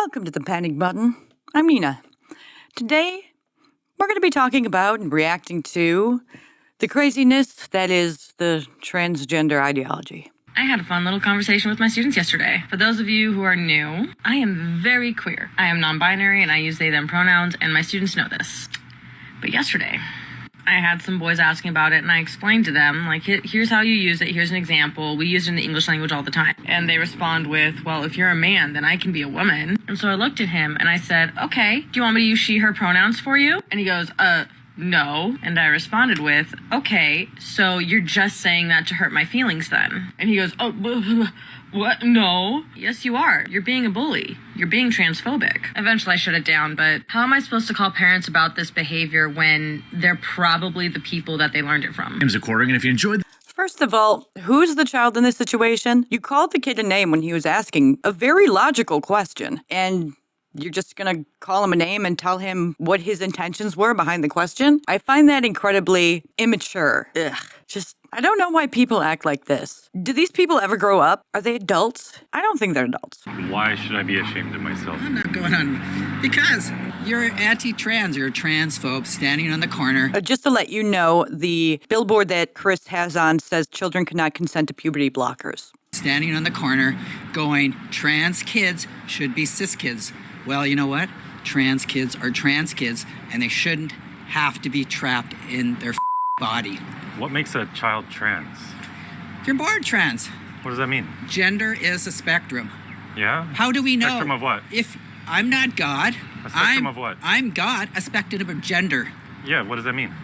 Welcome to the Panic Button. I'm Nina. Today, we're going to be talking about and reacting to the craziness that is the transgender ideology. I had a fun little conversation with my students yesterday. For those of you who are new, I am very queer. I am non-binary and I use they, them pronouns, and my students know this. But yesterday, I had some boys asking about it, and I explained to them, like, here's how you use it, here's an example. We use it in the English language all the time. And they respond with, well, if you're a man, then I can be a woman. And so I looked at him and I said, okay, do you want me to use she, her pronouns for you? And he goes, no. And I responded with, okay, so you're just saying that to hurt my feelings then? And he goes, oh, what? No. Yes, you are. You're being a bully. You're being transphobic. Eventually I shut it down, but how am I supposed to call parents about this behavior when they're probably the people that they learned it from? Name's recording, and if you enjoyed... First of all, who's the child in this situation? You called the kid a name when he was asking a very logical question, and you're just going to call him a name and tell him what his intentions were behind the question? I find that incredibly immature. I don't know why people act like this. Do these people ever grow up? Are they adults? I don't think they're adults. Why should I be ashamed of myself? I'm not going on. Because you're anti-trans. You're a transphobe standing on the corner. Just to let you know, the billboard that Chris has on says children cannot consent to puberty blockers. Standing on the corner going, trans kids should be cis kids. Well, you know what? Trans kids are trans kids, and they shouldn't have to be trapped in their body. What makes a child trans? You're born trans. What does that mean? Gender is a spectrum. Yeah? How do we know? Spectrum of what? If I'm not God. A spectrum of what? I'm God, a spectrum of gender. Yeah, what does that mean?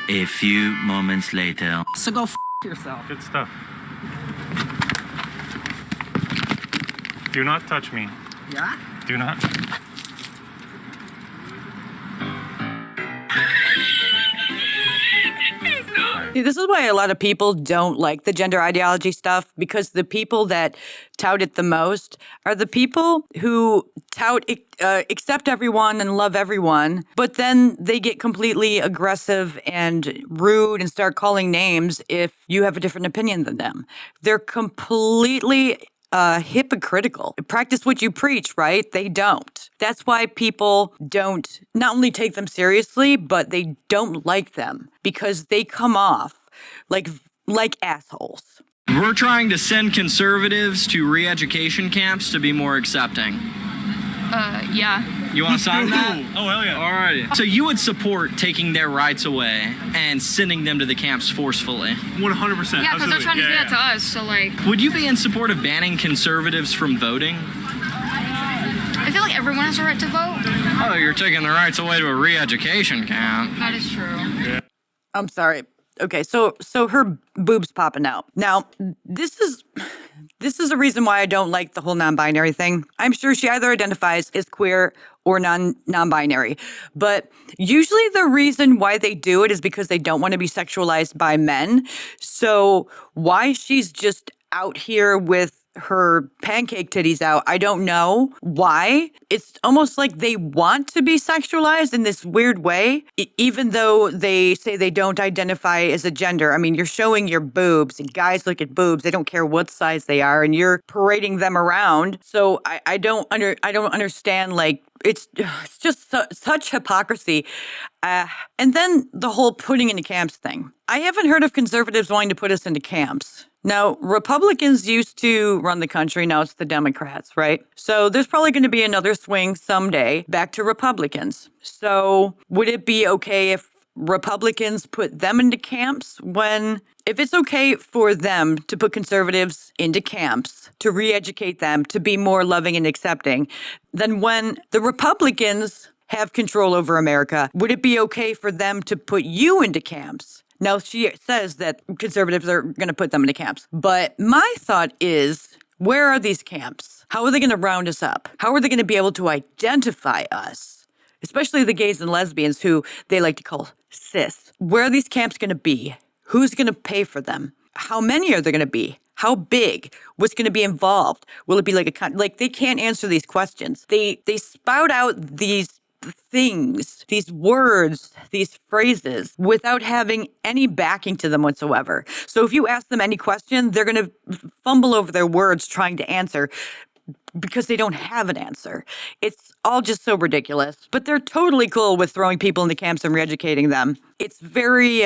A few moments later. So go yourself. Good stuff. Do not touch me. Yeah? Do not. See, this is why a lot of people don't like the gender ideology stuff, because the people that tout it the most are the people who tout accept everyone and love everyone, but then they get completely aggressive and rude and start calling names if you have a different opinion than them. They're completely hypocritical. Practice what you preach, right? They don't. That's why people don't not only take them seriously, but they don't like them because they come off like assholes. We're trying to send conservatives to re-education camps to be more accepting. Yeah. You want to sign that? Oh, hell yeah. All right. So you would support taking their rights away and sending them to the camps forcefully? 100%. Yeah, because they're trying to do that to us, so like... Would you be in support of banning conservatives from voting? I feel like everyone has a right to vote. Oh, you're taking their rights away to a re-education camp. That is true. Yeah. I'm sorry. Okay, so her boob's popping out. Now, this is a reason why I don't like the whole non-binary thing. I'm sure she either identifies as queer or non-binary. But usually the reason why they do it is because they don't want to be sexualized by men. So why she's just out here with her pancake titties out, I don't know why. It's almost like they want to be sexualized in this weird way, even though they say they don't identify as a gender. I mean, you're showing your boobs, and guys look at boobs. They don't care what size they are, and you're parading them around. So I don't understand, like, it's just such hypocrisy. And then the whole putting into camps thing. I haven't heard of conservatives wanting to put us into camps. Now, Republicans used to run the country. Now it's the Democrats, right? So there's probably going to be another swing someday back to Republicans. So would it be okay if Republicans put them into camps if it's okay for them to put conservatives into camps, to re-educate them, to be more loving and accepting, then when the Republicans have control over America, would it be okay for them to put you into camps? Now, she says that conservatives are going to put them into camps. But my thought is, where are these camps? How are they going to round us up? How are they going to be able to identify us? Especially the gays and lesbians who they like to call cis. Where are these camps going to be? Who's going to pay for them? How many are there going to be? How big? What's going to be involved? Will it be like they can't answer these questions. They spout out these things, these words, these phrases without having any backing to them whatsoever. So if you ask them any question, they're going to fumble over their words trying to answer because they don't have an answer. It's all just so ridiculous. But they're totally cool with throwing people into camps and re-educating them. It's very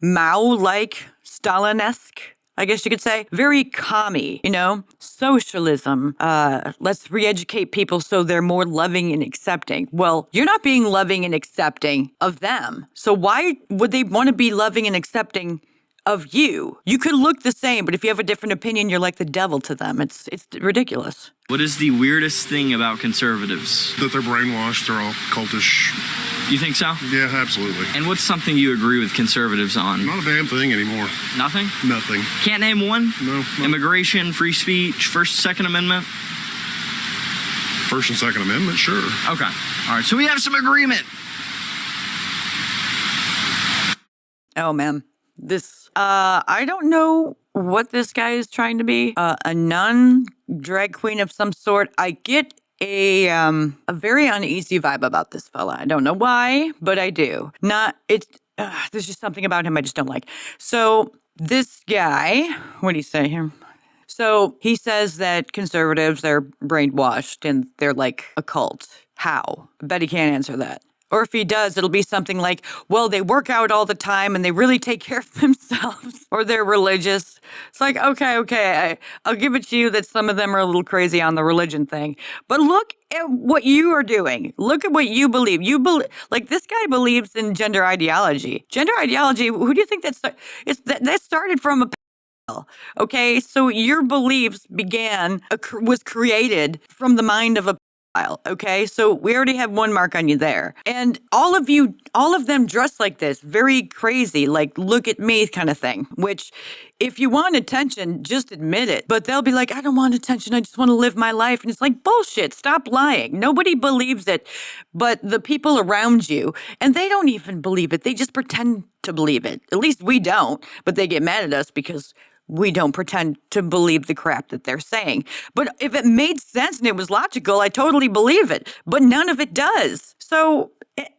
Mao-like, Stalin-esque, I guess you could say. Very commie, socialism. Let's re-educate people so they're more loving and accepting. Well, you're not being loving and accepting of them. So why would they want to be loving and accepting of you? You could look the same, but if you have a different opinion, you're like the devil to them. It's ridiculous. What is the weirdest thing about conservatives? That they're brainwashed, they're all cultish. You think so? Yeah, absolutely. And what's something you agree with conservatives on? Not a damn thing anymore. Nothing? Nothing. Can't name one? No. Immigration, free speech, First, Second Amendment? First and Second Amendment, sure. Okay. All right. So we have some agreement. Oh, man. I don't know what this guy is trying to be. A nun, drag queen of some sort. I get a very uneasy vibe about this fella. I don't know why, but I do. There's just something about him I just don't like. So this guy, what do you say here? So he says that conservatives are brainwashed and they're like a cult. How? I bet he can't answer that. Or if he does, it'll be something like, well, they work out all the time and they really take care of themselves, or they're religious. It's like, okay, I'll give it to you that some of them are a little crazy on the religion thing. But look at what you are doing. Look at what you believe. Like this guy believes in gender ideology. Gender ideology, who do you think that started from a okay? So your beliefs was created from the mind of a okay, so we already have one mark on you there. And all of them dress like this, very crazy, like look at me kind of thing, which if you want attention, just admit it. But they'll be like, I don't want attention, I just want to live my life. And it's like, bullshit, stop lying. Nobody believes it but the people around you. And they don't even believe it. They just pretend to believe it. At least we don't, but they get mad at us because we don't pretend to believe the crap that they're saying. But if it made sense and it was logical, I totally believe it. But none of it does. So,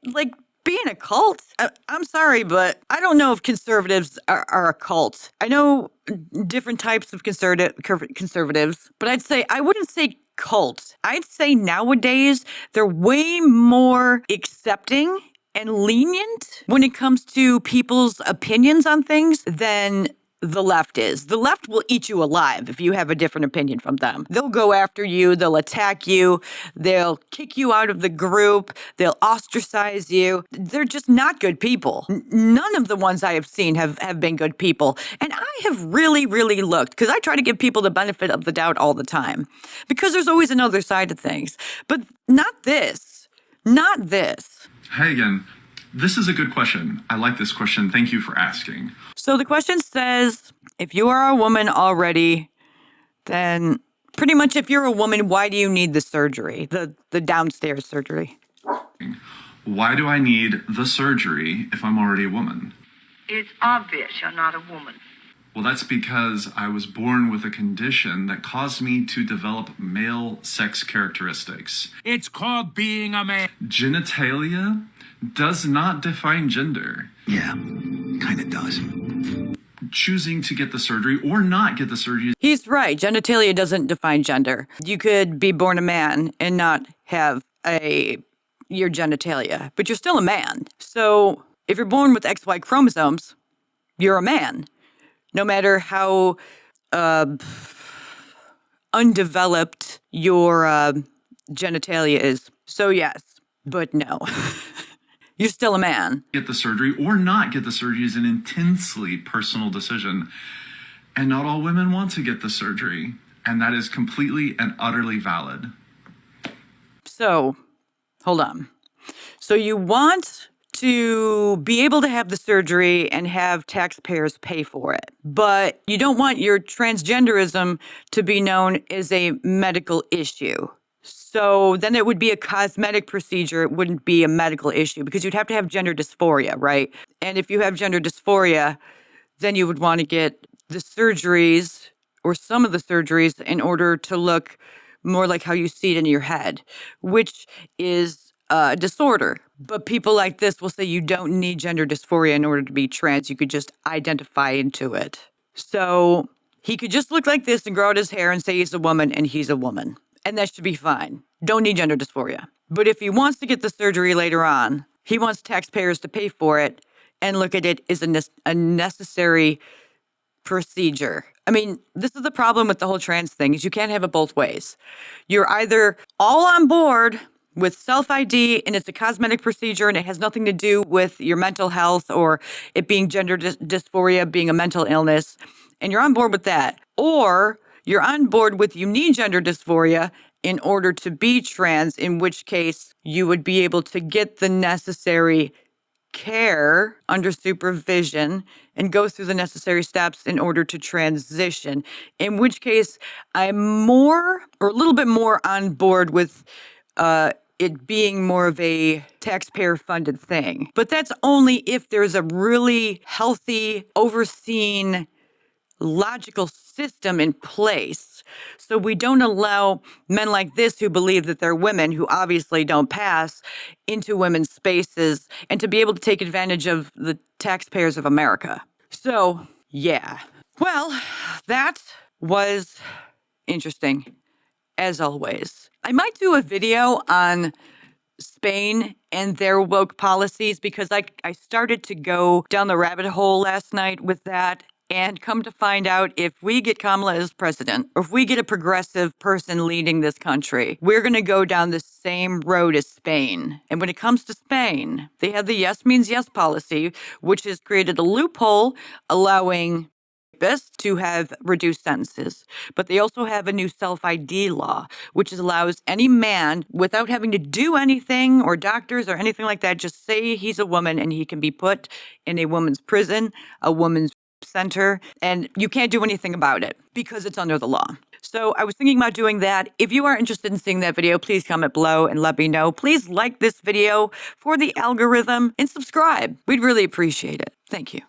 like, being a cult, I'm sorry, but I don't know if conservatives are a cult. I know different types of conservatives, but I wouldn't say cult. I'd say nowadays they're way more accepting and lenient when it comes to people's opinions on things than the left is. The left will eat you alive if you have a different opinion from them. They'll go after you. They'll attack you. They'll kick you out of the group. They'll ostracize you. They're just not good people. None of the ones I have seen have been good people. And I have really, really looked, because I try to give people the benefit of the doubt all the time, because there's always another side of things. But not this. Not this. Hey again. This is a good question. I like this question. Thank you for asking. So the question says, if you are a woman already, then pretty much if you're a woman, why do you need the surgery, the downstairs surgery? Why do I need the surgery if I'm already a woman? It's obvious you're not a woman. Well, that's because I was born with a condition that caused me to develop male sex characteristics. It's called being a man. Genitalia does not define gender. Yeah, kind of does. Choosing to get the surgery or not get the surgery. He's right. Genitalia doesn't define gender. You could be born a man and not have your genitalia, but you're still a man. So if you're born with XY chromosomes, you're a man. No matter how undeveloped your genitalia is. So yes, but no. You're still a man. Get the surgery or not get the surgery is an intensely personal decision. And not all women want to get the surgery. And that is completely and utterly valid. So, hold on. So you want to be able to have the surgery and have taxpayers pay for it. But you don't want your transgenderism to be known as a medical issue. So then it would be a cosmetic procedure. It wouldn't be a medical issue because you'd have to have gender dysphoria, right? And if you have gender dysphoria, then you would want to get the surgeries or some of the surgeries in order to look more like how you see it in your head, which is a disorder. But people like this will say you don't need gender dysphoria in order to be trans. You could just identify into it. So He could just look like this and grow out his hair and say he's a woman and he's a woman. And that should be fine. Don't need gender dysphoria. But if he wants to get the surgery later on, he wants taxpayers to pay for it and look at it as a necessary procedure. I mean, this is the problem with the whole trans thing, is you can't have it both ways. You're either all on board with self-ID and it's a cosmetic procedure and it has nothing to do with your mental health or it being gender dysphoria, being a mental illness, and you're on board with that. Or you're on board with you need gender dysphoria in order to be trans, in which case you would be able to get the necessary care under supervision and go through the necessary steps in order to transition, in which case I'm more or a little bit more on board with it being more of a taxpayer funded thing. But that's only if there's a really healthy, overseen, logical system in place. So we don't allow men like this who believe that they're women, who obviously don't pass, into women's spaces and to be able to take advantage of the taxpayers of America. So, yeah. Well, that was interesting, as always. I might do a video on Spain and their woke policies because I started to go down the rabbit hole last night with that. And come to find out, if we get Kamala as president, or if we get a progressive person leading this country, we're going to go down the same road as Spain. And when it comes to Spain, they have the yes means yes policy, which has created a loophole allowing rapists to have reduced sentences. But they also have a new self-ID law, which allows any man, without having to do anything, or doctors or anything like that, just say he's a woman and he can be put in a woman's prison, a woman's center, and you can't do anything about it because it's under the law. So I was thinking about doing that. If you are interested in seeing that video, please comment below and let me know. Please like this video for the algorithm and subscribe. We'd really appreciate it. Thank you.